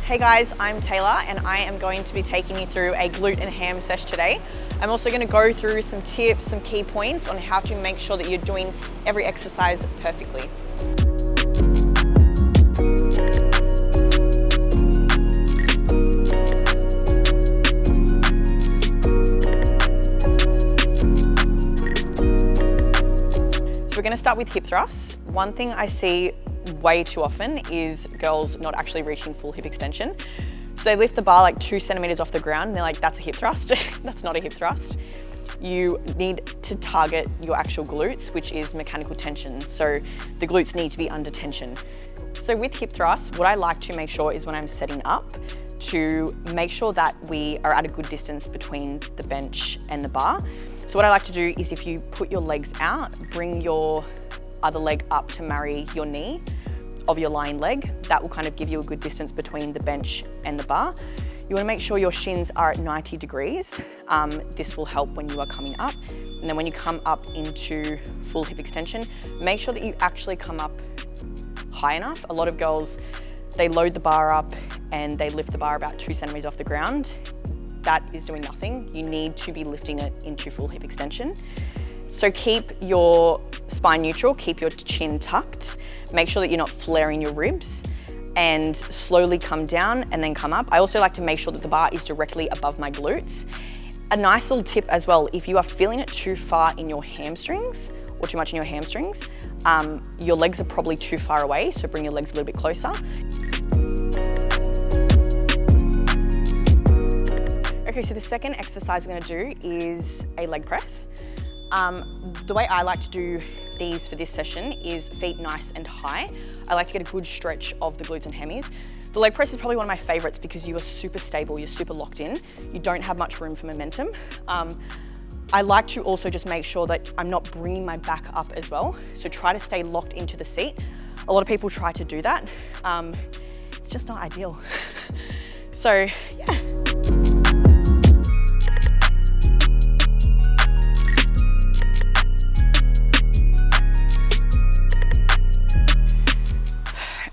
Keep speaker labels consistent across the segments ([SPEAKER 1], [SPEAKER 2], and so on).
[SPEAKER 1] Hey guys, I'm Taylor and I am going to be taking you through a glute and ham sesh today. I'm also going to go through some tips, some key points on how to make sure that you're doing every exercise perfectly. So we're going to start with hip thrusts. One thing I see way too often is girls not actually reaching full hip extension. So they lift the bar like 2 centimeters off the ground and they're like, that's a hip thrust. That's not a hip thrust. You need to target your actual glutes, which is mechanical tension. So the glutes need to be under tension. So with hip thrusts, what I like to make sure is when I'm setting up, to make sure that we are at a good distance between the bench and the bar. So what I like to do is if you put your legs out, bring your other leg up to marry your knee of your lying leg. That will kind of give you a good distance between the bench and the bar. You want to make sure your shins are at 90 degrees. This will help when you are coming up. And then when you come up into full hip extension, make sure that you actually come up high enough. A lot of girls, they load the bar up and they lift the bar about 2 centimeters off the ground. That is doing nothing. You need to be lifting it into full hip extension. So keep your spine neutral, keep your chin tucked, make sure that you're not flaring your ribs, and slowly come down and then come up. I also like to make sure that the bar is directly above my glutes. A nice little tip as well, if you are feeling it too far in your hamstrings or too much in your hamstrings, your legs are probably too far away, so bring your legs a little bit closer. Okay, so the second exercise I'm gonna do is a leg press. The way I like to do these for this session is feet nice and high. I like to get a good stretch of the glutes and hammies. The leg press is probably one of my favorites because you are super stable, you're super locked in. You don't have much room for momentum. I like to also just make sure that I'm not bringing my back up as well. So try to stay locked into the seat. A lot of people try to do that. It's just not ideal. So yeah.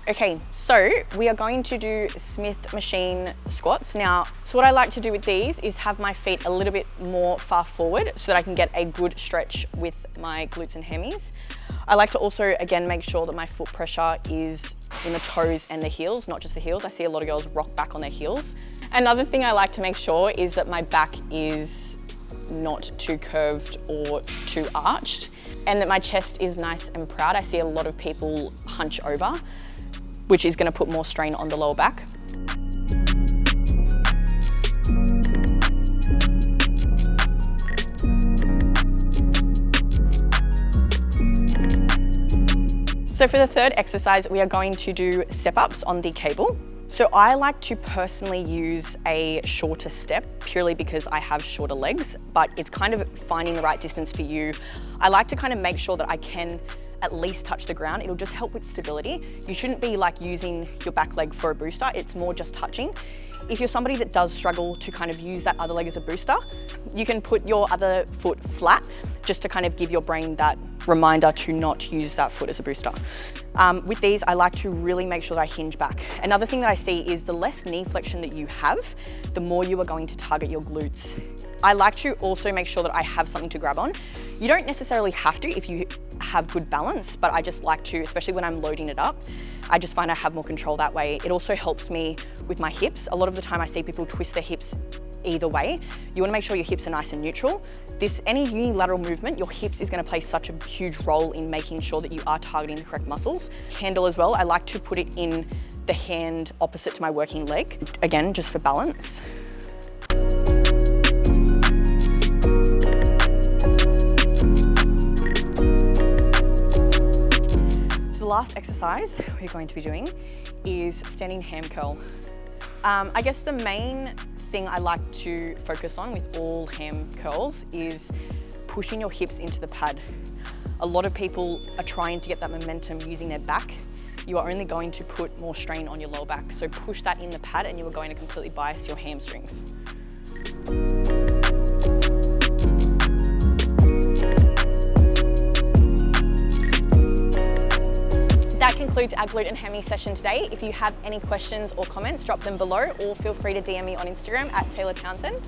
[SPEAKER 1] Okay, so we are going to do Smith machine squats. Now, so what I like to do with these is have my feet a little bit more far forward so that I can get a good stretch with my glutes and hammies. I like to also, again, make sure that my foot pressure is in the toes and the heels, not just the heels. I see a lot of girls rock back on their heels. Another thing I like to make sure is that my back is not too curved or too arched, and that my chest is nice and proud. I see a lot of people hunch over, which is going to put more strain on the lower back. So for the third exercise, we are going to do step-ups on the cable. So I like to personally use a shorter step purely because I have shorter legs, but it's kind of finding the right distance for you. I like to kind of make sure that I can at least touch the ground. It'll just help with stability. You shouldn't be like using your back leg for a booster. It's more just touching. If you're somebody that does struggle to kind of use that other leg as a booster, you can put your other foot flat just to kind of give your brain that reminder to not use that foot as a booster. With these, I like to really make sure that I hinge back. Another thing that I see is the less knee flexion that you have, the more you are going to target your glutes. I like to also make sure that I have something to grab on. You don't necessarily have to if you have good balance, but I just like to, especially when I'm loading it up, I just find I have more control that way. It also helps me with my hips. A lot of the time I see people twist their hips either way. You want to make sure your hips are nice and neutral. Any unilateral movement, your hips is going to play such a huge role in making sure that you are targeting the correct muscles. Handle as well, I like to put it in the hand opposite to my working leg, again, just for balance. The last exercise we're going to be doing is standing ham curl. I guess the main thing I like to focus on with all ham curls is pushing your hips into the pad. A lot of people are trying to get that momentum using their back. You are only going to put more strain on your lower back. So push that in the pad and you are going to completely bias your hamstrings. That concludes our glute and hemi session today. If you have any questions or comments, drop them below or feel free to DM me on Instagram at Taylor Townsend.